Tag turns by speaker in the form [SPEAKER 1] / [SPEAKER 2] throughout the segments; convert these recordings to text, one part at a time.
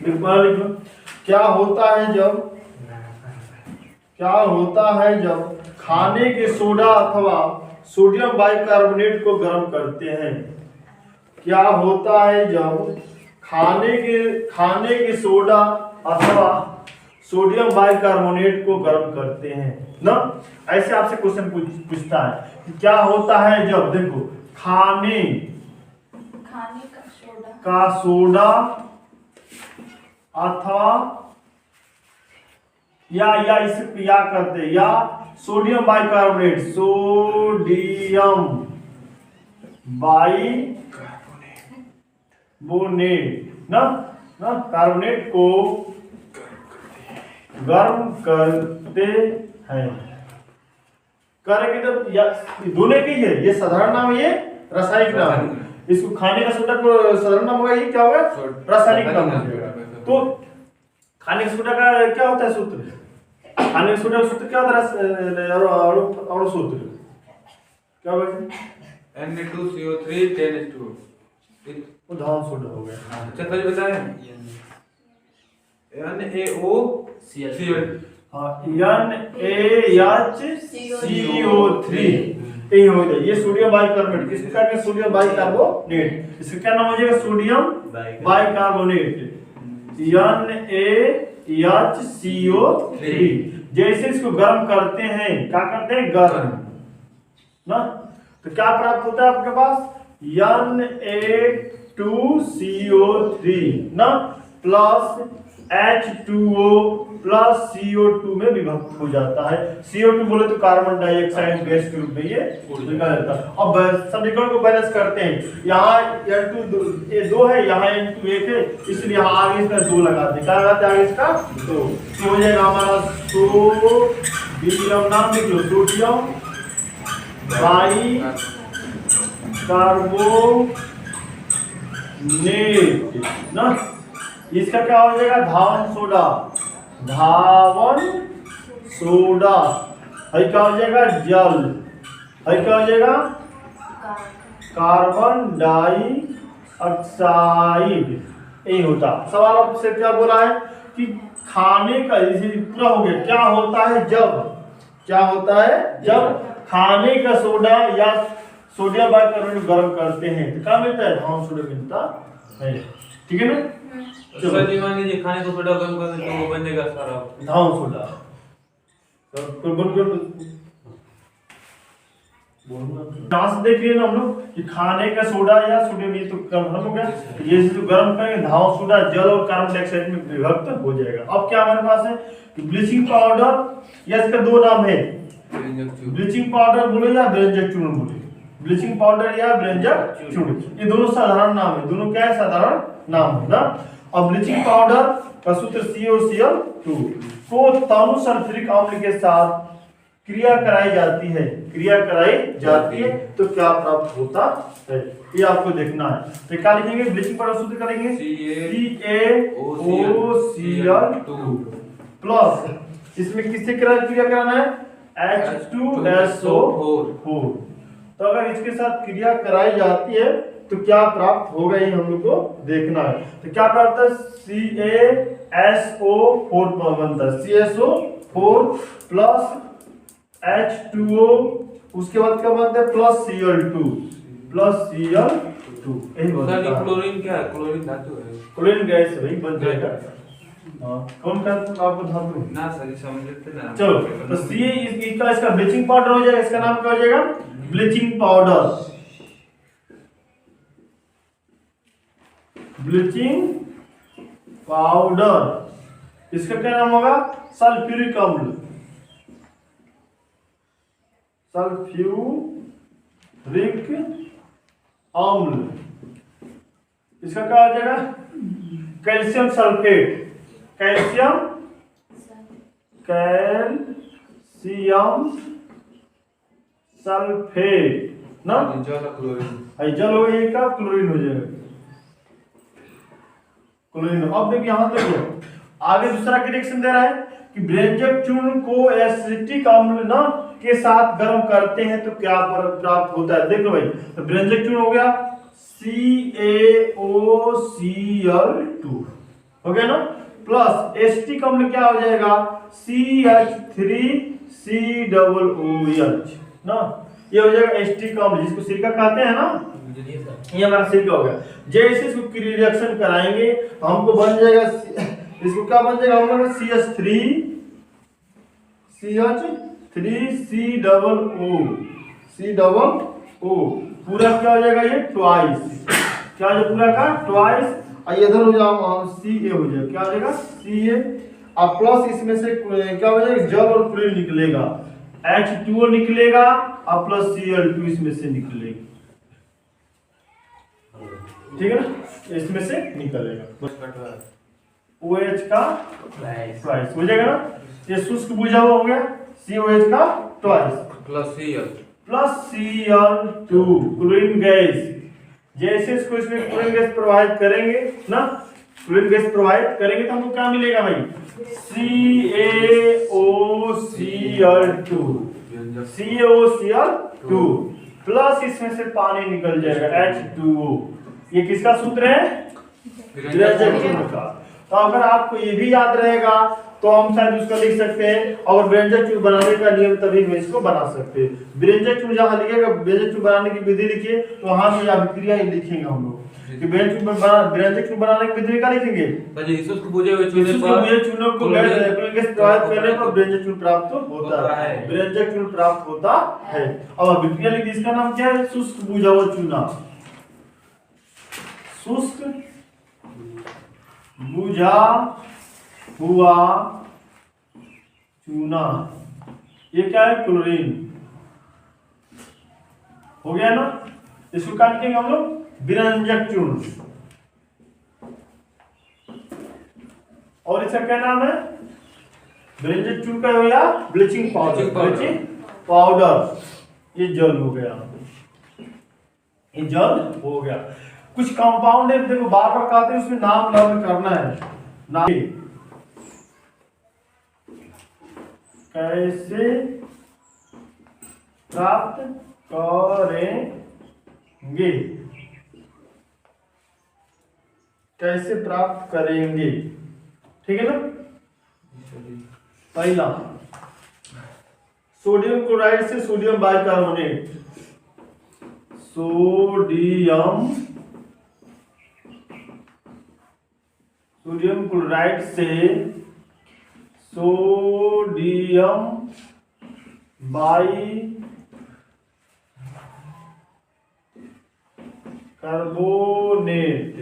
[SPEAKER 1] लिखो। क्या होता है जब खाने के सोडा अथवा सोडियम बाइकार्बोनेट को गर्म करते हैं? क्या होता है जब खाने के सोडा अथवा सोडियम बाइकार्बोनेट को गर्म करते हैं ना? ऐसे आपसे क्वेश्चन पूछता है कि क्या होता है जब, देखो, खाने का सोडा अथवा या इसे या करते या सोडियम बाइकार्बोनेट ना कार्बोनेट को गर्म करते हैं। करेंगे तो दोनों की है, ये साधारण नाम है, ये रासायनिक नाम है। इसको खाने का सोडा को साधारण नाम होगा, ये क्या होगा? रासायनिक नाम होगा। तो खाने का सोडा का क्या होता है सूत्र? खाने का सोडा का सूत्र क्या होता है? और सूत्र क्या होगा?
[SPEAKER 2] Na2CO3 10H2O।
[SPEAKER 1] वो धान सोडा हो गया।
[SPEAKER 2] अच्छा सही बताया। NaOCl।
[SPEAKER 1] हाँ, NaHCO3 यही हो जाए। ये सोडियम बाइकार्बोनेट, किसको कहते हैं? Sodium bicarbonate. इसका क्या नाम हो जाएगा? Sodium bicarbonate, NaHCO3। जैसे इसको गर्म करते हैं, क्या करते हैं? गर्म ना। तो क्या प्राप्त होता है आपके पास? Na2CO3 ना प्लस H2O प्लस CO2 में विभक्त हो जाता है। CO2 बोले तो कार्बन डाइऑक्साइड गैस के रूप में ये निकल जाता है। अब समीकरण को बैलेंस करते हैं। यहाँ N2 ये 2 है, यहाँ N2 1 है, इसलिए यहाँ आगे इसका 2 लगाते हैं। क्या लगाते हैं आगे इसका? 2। तो हो जाएगा हमारा सोडियम, नाम लिख लो, सोडियम बाइकार्बोनेट ना। इसका क्या हो जाएगा? धावन सोडा है। क्या हो जाएगा? जल है। क्या हो जाएगा? Carbon dioxide. यही होता। सवाल आपसे क्या बोला है कि खाने का, पूरा हो गया। क्या होता है जब खाने का सोडा या सोडियम बाइकार्बोनेट गर्म करते हैं तो क्या मिलता है? धावन सोडा मिलता है। ठीक है ना?
[SPEAKER 2] सर जी मान लीजिए खाने को सोडा गर्म कर दें तो वो बनेगा सारा
[SPEAKER 1] धावन सोडा। यहाँ से देख लिए ना हम लोग कि खाने का सोडा या सोडियम, ये तो गर्म हो गया। ये जो गर्म करेंगे धावन सोडा जल और कार्बन डाइऑक्साइड में विभक्त हो जाएगा। अब क्या हमारे पास है कि ब्लीचिंग पाउडर, या इसका 2 नाम है, ब्लीचिंग पाउडर बोले या व्यंजक चूर्ण बोले। ब्लीचिंग पाउडर या व्यंजक चूर्ण, ये दोनों साधारण नाम है। दोनों क्या है? साधारण नाम है ना। अब ब्लीचिंग पाउडर का सूत्र CaCl2 को तानु सल्फ्यूरिक अम्ल के साथ क्रिया कराई जाती है तो क्या प्राप्त होता है, ये आपको देखना है। तो क्या लिखेंगे? ब्लीचिंग पाउडर सूत्र करेंगे CaOCl2 प्लस इसमें किससे क्रिया कराना है? H2SO4। तो अगर इसके साथ क्रिया कराई जाती है तो क्या प्राप्त होगा, ये हम लोग को देखना है। तो क्या प्राप्त है? CaSO4 बनता है, CaSO4 प्लस H2O, उसके बाद क्या बनता है? प्लस Cl2 यही बनता है।
[SPEAKER 2] क्लोरीन क्या है? क्लोरीन धातु है।
[SPEAKER 1] क्लोरीन गैस वही बन जाएगा। कौन का आपको धातु
[SPEAKER 2] ना सर समझ लेते ना।
[SPEAKER 1] चलो, तो इसका ब्लीचिंग पाउडर हो जाएगा। इसका नाम क्या हो जाएगा? Bleaching powder. इसका क्या नाम होगा? सल्फ्यूरिक अम्ल। इसका क्या हो जाएगा? कैल्शियम सल्फेट ना। जल हो का क्लोरीन हो जाएगा, क्लोरीन। अब देखिए यहां देखिए आगे दूसरा रिएक्शन दे रहा है कि व्यंजक चूर्ण को एसिटिक अम्ल ना के साथ गर्म करते हैं तो क्या प्राप्त होता है? देखो भाई, तो व्यंजक चूर्ण हो गया CaOCl2 हो गया ना, प्लस एसिटिक अम्ल क्या हो जाएगा, CH3COOH ना, ये हो जाएगा एसिटिक अम्ल जिसको सिरका कहते हैं ना, ये हमारा सिरका हो गया। जैसे इसको रिएक्शन कराएंगे हमको बन जाएगा, इसको क्या बन जाएगा हम लोग CH3COO पूरा क्या हो जाएगा, ये ट्वाइस, क्या हो जाएगा पूरा का ट्वाइस, और इधर हो जाओ Ca हो जाएगा, क्या हो जाएगा Ca, और प्लस इसमें से क्या हो जाएगा जल और क्लोरीन निकलेगा, H2O निकलेगा और प्लस Cl2 इसमें से निकलेगा, ठीक है ना, इसमें से निकलेगा OH का ट्वाइस हो जाएगा ना, ये शुष्क बुझा हुआ हो गया, COH का twice
[SPEAKER 2] plus
[SPEAKER 1] Cl2 chlorine gas. जैसे इसको इसमें क्लोरीन गैस प्रोवाइड करेंगे ना, क्लोरीन गैस प्रोवाइड करेंगे तो हमको क्या मिलेगा भाई, CaOCl2 प्लस इसमें से पानी निकल जाएगा H2O। ये किसका सूत्र है, विरंजक चूर्ण का। तो अगर आपको ये भी याद रहेगा तो हम शायद उसका लिख सकते हैं, और व्यंजक चूर्ण बनाने का नियम तभी में इसको बना सकते हैं। व्यंजक चूर्ण जहाँ लिखिएगा, व्यंजक चूर्ण बनाने की विधि लिखिए तो वहां पे अभिक्रिया ही लिखेंगे हम लोग कि व्यंजक चूर्ण बनाने की विधि क्या लिखेंगे,
[SPEAKER 2] शुष्क बुझे हुए चूने पर
[SPEAKER 1] चूनों को गैस प्रवाहित करने पर व्यंजक चूर्ण प्राप्त होता है, व्यंजक चूर्ण प्राप्त होता है। अब अभिक्रिया लिखिए, इसका नाम क्या है, शुष्क बुझा हुआ चूना, शुष्क बुझा हुआ चूना, ये क्या है, क्लोरीन हो गया ना। इसको क्या लिखेंगे हम लोग, विरंजक चूर्ण, और इसका क्या नाम है, विरंजक चूर्ण का हो गया ब्लीचिंग पाउडर, ये जल हो गया, ये जल हो गया। कुछ कंपाउंड है, देखो बार बार कहते हैं उसमें नाम लर्न करना है, नाम कैसे प्राप्त करेंगे, कैसे प्राप्त करेंगे, ठीक है ना। पहला सोडियम क्लोराइड से सोडियम बाइकार्बोनेट, सोडियम क्लोराइड से सोडियम बाइकार्बोनेट,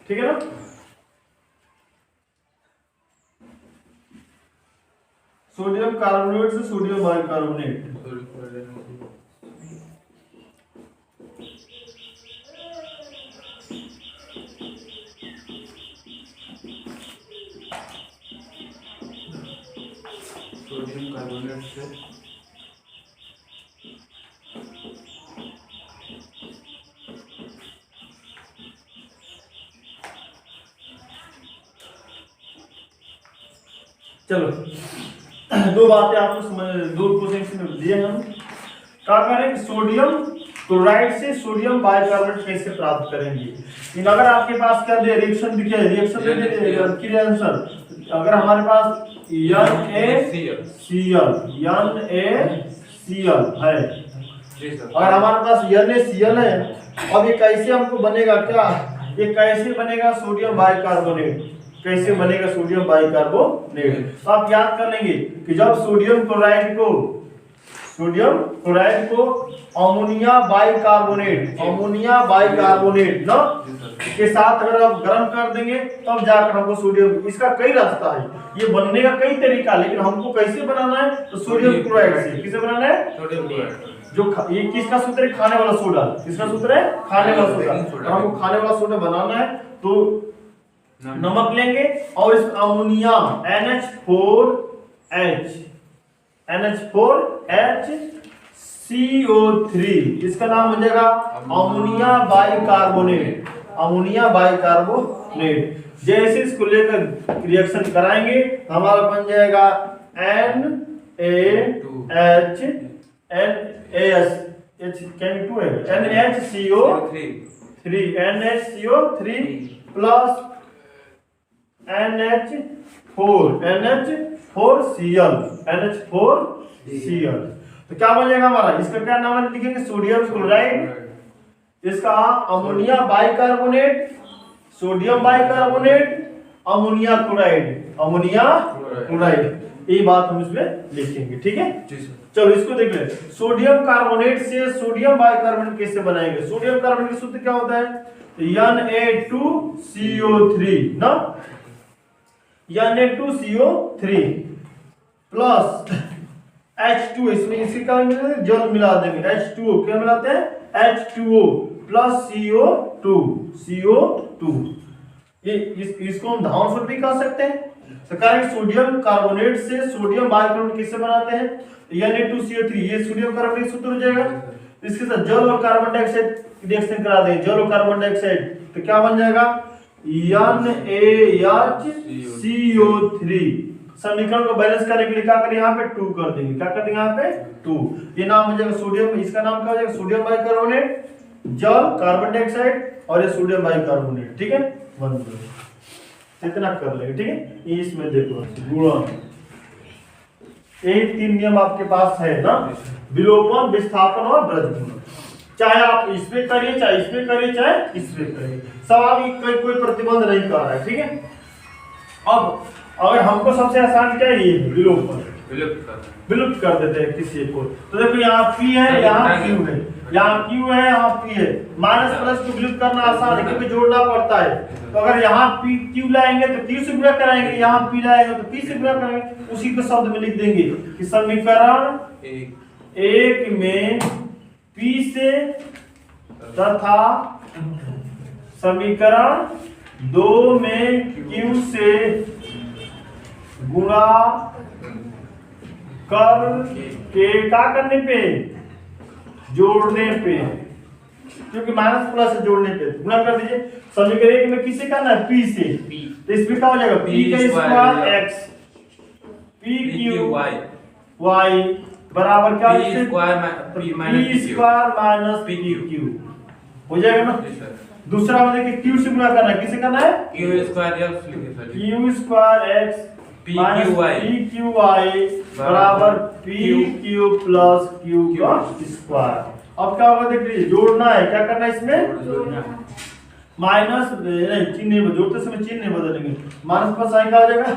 [SPEAKER 1] ठीक है ना। सोडियम कार्बोनेट से सोडियम बाइकार्बोनेट,
[SPEAKER 2] सोडियम कार्बोनेट से
[SPEAKER 1] चलो दो बातें आपको समझ, दो क्वेश्चन दिए हम, क्या करें, सोडियम क्लोराइड से सोडियम बाइकार्बोनेट कैसे प्राप्त करेंगे। लेकिन अगर आपके पास क्या दे, रिएक्शन दिखे, रिएक्शन दे आंसर, अगर हमारे पास NaCl है, अगर हमारे पास NaCl है, अब ये कैसे हमको बनेगा, क्या ये कैसे बनेगा सोडियम बाइकार्बोनेट, कैसे बनेगा सोडियम बाइकार्बोनेट। तो आप याद कर लेंगे कि जब सोडियम क्लोराइड को अमोनिया बाइकार्बोनेट ना के साथ अगर आप गर्म कर देंगे तब जाकर हमको सोडियम, इसका कई रास्ता है, ये बनने का कई तरीका, लेकिन हमको कैसे बनाना है, तो सोडियम क्लोराइड से। किसे बनाना है,
[SPEAKER 2] सोडियम क्लोराइड,
[SPEAKER 1] जो ये किसका सूत्र है, खाने वाला सोडा, किसका सूत्र है, खाने वाला सोडा। हमको खाने वाला सोडा बनाना है तो नमक लेंगे और इस अमोनिया NH4HCO3, इसका नाम हो जाएगा अमोनिया बाइकार्बोनेट। जैसे इसको लेकर रिएक्शन कराएंगे हमारा बन जाएगा NaHNAS H can be 2 है NHCO3 NHCO3 plus NH4Cl तो क्या बनेगा हमारा, इसका क्या नाम है लिखेंगे, सोडियम क्लोराइड, इसका ammonia bicarbonate, sodium bicarbonate, ammonia chloride, ये बात हम इसमें लिखेंगे, ठीक है। चलो इसको देख ले, सोडियम कार्बोनेट से सोडियम बाइकार्बोनेट कैसे बनाएंगे। सोडियम कार्बोनेट का सूत्र क्या होता है, Na2CO3 ना, Na2CO3 प्लस H2, इसमें इसी का जल मिला देंगे, H2O क्या मिलाते हैं, H2O प्लस CO2 ये इसको हम धावन सूत्र भी कह सकते हैं। तो करेंगे सोडियम कार्बोनेट से सोडियम बाइकार्बोनेट किससे बनाते हैं, Na2CO3, ये सोडियम कार्बोनेट सूत्र हो जाएगा। इसके साथ जल और कार्बन डाइऑक्साइड रिएक्शन करा देंगे, जल और कार्बन डाइऑक्साइड, तो क्या बन जाएगा NaHCO3। समीकरण को बैलेंस करने के लिए क्या करें, यहाँ पे 2 कर देंगे, क्या कर देंगे यहाँ पे 2, ये नाम हो जाएगा सोडियम, इसका नाम क्या हो जाएगा सोडियम बाइकार्बोनेट, जल कार्बन डाइऑक्साइड और ये सोडियम बाइकार्बोनेट, ठीक है। इतना कर लेंगे, ठीक है। इसमें देखो गुणन, यही 3 नियम आपके पास है ना, विलोपन, विस्थापन और ब्रजगुणन। चाहे आप इसमें करिए, चाहे इसमें करिए, चाहे इसमें करिए, सवाल कोई प्रतिबंध नहीं कर रहा है, ठीक है। अब अगर हमको सबसे आसान क्या है, ये विलोपन, विलुप्त कर देते हैं किसी को। तो देखो यहाँ P है, यहाँ Q है, यहाँ Q है, यहाँ P है, माइनस प्लस को विलुप्त करना आसान है क्योंकि जोड़ना पड़ता है। तो अगर यहाँ P Q लाएंगे तो Q से गुणा कराएंगे, यहाँ P लाएंगे तो P से गुणा करेंगे, उसी को शब्द में लिख देंगे कि समीकरण 1 में P से तथा समीकरण 2 में Q से गुणा कर के क्या करने पे, जोड़ने पे, क्योंकि माइनस प्लस से जोड़ने पे गुणा कर दीजिए। समीकरण 1 में किससे करना है, P से, तो इसमें क्या हो जाएगा P का स्क्वायर x PQY बराबर क्या, P स्क्वायर माइनस PQ हो जाएगा ना। दूसरा में देखिए Q से गुणा करना है, किसे करना है, Q स्क्वायर x PQY बराबर PQ प्लस Q का स्क्वायर। अब क्या होगा देख लीजिए, जोड़ना है, क्या करना है इसमें, माइनस नहीं, चिन्ह जोड़ते समय चिन्ह नहीं बदलेंगे, माइनस प्लस साइन का हो जाएगा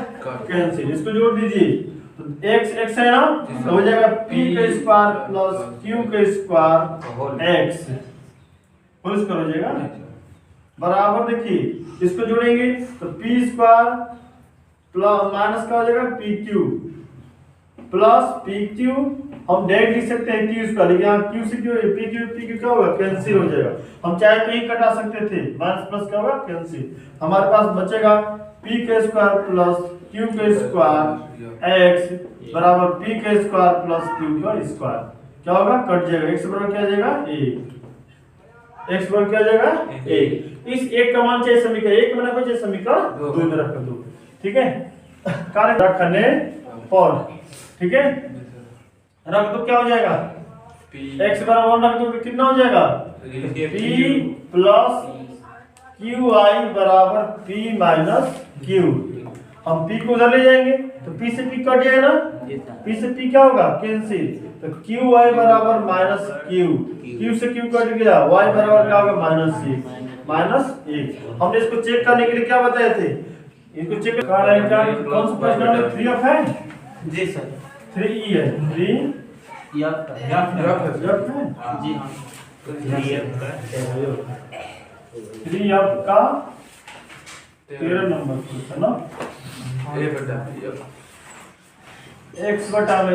[SPEAKER 1] कैंसिल, इसको जोड़ दीजिए तो x है ना, तो हो जाएगा P का स्क्वायर प्लस Q का स्क्वायर x होल स्क्वायर हो जाएगा बराबर। देखिए इसको जोड़ेंगे तो P स्क्वायर प्लस माइनस का हो जाएगा PQ प्लस PQ, हम डायरेक्ट लिख सकते हैं Q स्क्वायर, लेकिन यहाँ Q से क्यों PQ क्या होगा, कैंसिल हो जाएगा। हम चाहे तो ही कटा सकते थे, माइनस प्लस क्या होगा कैंसिल, हमारे पास बचेगा P का स्क्वायर प्लस Q का स्क्वायर x बराबर P का स्क्वायर प्लस Q का स्क्वायर, क्या होगा कट जाएगा, x बराबर क्या आ जाएगा 1, x बराबर क्या आ जाएगा 1। इस 1 का मान चाहिए समीकरण 1 में रखो, चाहिए समीकरण 2 में रख दो, ठीक है। कार्य रखने पर, ठीक है, रख दो, क्या हो जाएगा x बराबर 1 रख दो, कितना हो जाएगा P प्लस QI बराबर P माइनस Q। हम P को उधर ले जाएंगे तो P से P कट जाएगा ना, P से P क्या होगा कैंसिल, तो QI बराबर माइनस Q, Q से Q कट गया, Y बराबर क्या होगा -1। हमने इसको चेक करने के लिए क्या बताए थे, इसको चेक कर रहे हैं, कौन सा प्रश्न है 3F है जी सर, 3E है, 3F जी हां, 3F का 13 नंबर क्वेश्चन ना, x बटा में a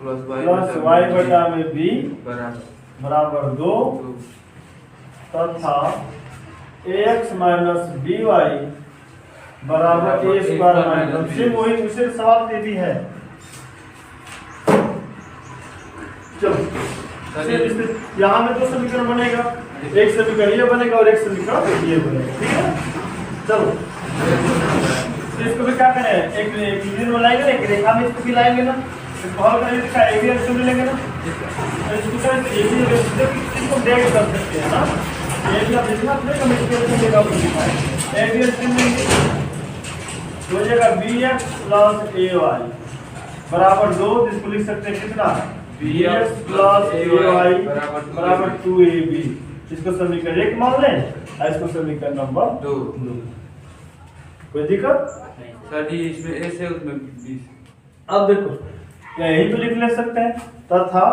[SPEAKER 1] प्लस y बटा में b बराबर 2 तथा ax माइनस by बराबर a स्क्वायर माइनस, सिर्फ वही दूसरे सवाल पे भी है। चलो यहाँ में 2 समीकरण बनेगा, एक समीकरण ये बनेगा और एक समीकरण ये बनेगा, ठीक है। चलो तो इसको भी क्या करें, एक रीजन बनाएंगे ना, एक रेखा में इसको भी लाएंगे ना, इसको हल करेंगे, एक भी एक्शन लेंगे ना, इसको ये भी इसको ब्रेक कर सकते हैं ना, ये भी आप इसमें अपने कम्युनिकेशन देगा ए बी स्ट्रीम में हो जाएगा bx प्लस ay बराबर 2, जिसको लिख सकते हैं कितना bx प्लस ay बराबर 2ab। इसको समीकरण 1 मान लें और इसको समीकरण नंबर 2। कोई दिक्कत
[SPEAKER 2] सर जी इसमें ऐसे उसमें 20।
[SPEAKER 1] अब देखो यही तो लिख ले सकते हैं तथा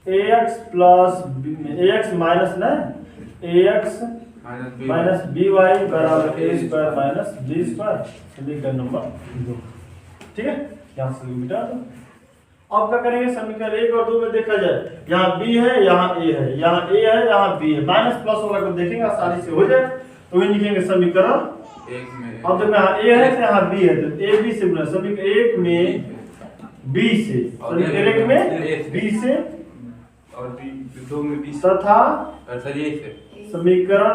[SPEAKER 1] ax प्लस ax माइनस ना ax माइनस by बराबर a square minus b square, समीकरण नंबर 2। ठीक है, यहाँ से मिटा दो। अब क्या करेंगे, समीकरण 1 और 2 में देखा जाए, यहाँ b है, यहाँ a है, यहाँ a है, यहाँ b है, माइनस प्लस वाला को देखेंगे आसानी से हो जाए। तो ये लिखेंगे समीकरण
[SPEAKER 2] 1 में,
[SPEAKER 1] अब देखो यहाँ a है तो यहाँ b है, तो a b से बना समीकरण 1 में b से, समीकरण 1 में b से
[SPEAKER 2] और 2 में 20
[SPEAKER 1] तथा
[SPEAKER 2] सर ये से
[SPEAKER 1] समीकरण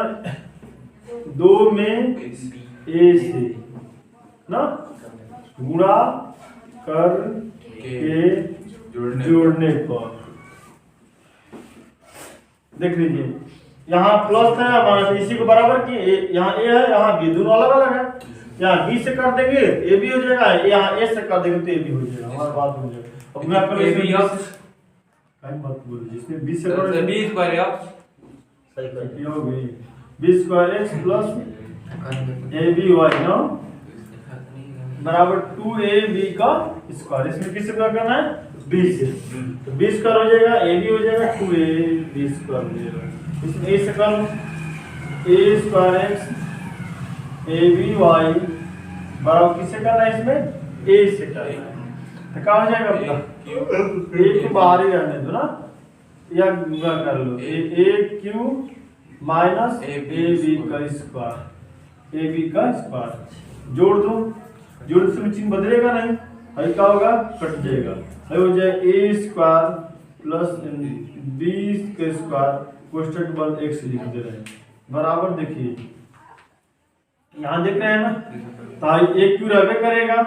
[SPEAKER 1] 2 में a से ना गुणा कर के जोड़ने पर देख लीजिए, यहाँ प्लस है माइनस, इसी को बराबर किए, यहाँ a है यहाँ b, दोनों अलग अलग है। यहाँ b से कर देंगे a भी हो जाएगा, यहाँ a से कर देंगे तो a भी हो जाएगा, हमारा बात हो जाएगा। अब मैं करूँ
[SPEAKER 2] a b
[SPEAKER 1] कहीं बात बोल जिसमें b से
[SPEAKER 2] सर 20 स्क्वायर आप
[SPEAKER 1] सही कर हो गई b square x plus ab y ना बराबर 2ab का स्क्वायर। इसमें किससे क्या करना है, b से, तो b स्क्वायर हो जाएगा, ab हो जाएगा 2ab स्क्वायर हो जाएगा। इसमें a से कर लो, a square x ab y बराबर किससे करना है, इसमें a से करना है, तो क्या हो जाएगा अपना एक को बाहर ही रहने दो ना, या गुणा कर लो a क्यू माइनस ab का स्क्वायर, ab का स्क्वायर जोड़ दो, जोड़ से चिन्ह बदलेगा नहीं, है क्या होगा कट जाएगा, है हो जाए a स्क्वायर प्लस b का स्क्वायर कोष्ठक बंद x लिख दे रहे हैं बराबर। देखिए यहाँ देख रहे हैं ना, तो एक क्यू रहबे करेगा,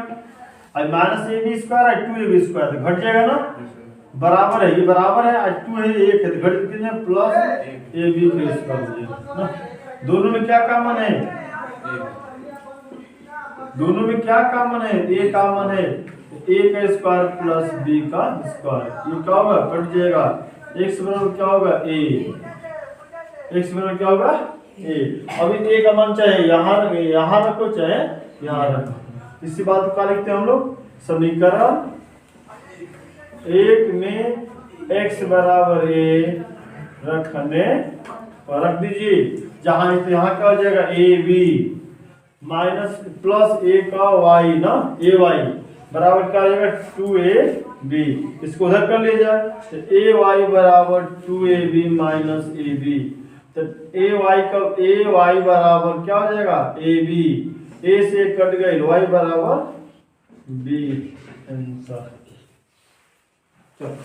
[SPEAKER 1] अब माइनस ए बी स्क्वायर है 2ab स्क्वायर तो घट जाएगा ना, बराबर है, ये बराबर है, आज 2 है 1 है तो घट कितने प्लस ab का स्क्वायर हो जाएगा ना। दोनों में क्या कॉमन है, दोनों में क्या कॉमन है, a कॉमन है, a का स्क्वायर प्लस b का स्क्वायर, ये क्या होगा कट जाएगा, x बराबर क्या होगा a, x बराबर क्या होगा a। अभी a का मान चाहे यहाँ रखो चाहे यहाँ रखो, इसी बात को क्या लिखते हैं हम लोग, समीकरण 1 में x बराबर a रखने और रख दीजिए, जहां तो यहाँ क्या हो जाएगा a b minus plus a का y ना a y बराबर क्या हो जाएगा 2a b, इसको उधर कर लिया जाए तो a y बराबर 2a b minus a b, तो a y बराबर क्या हो जाएगा a b, a से कट गई y बराबर b आंसर। चलो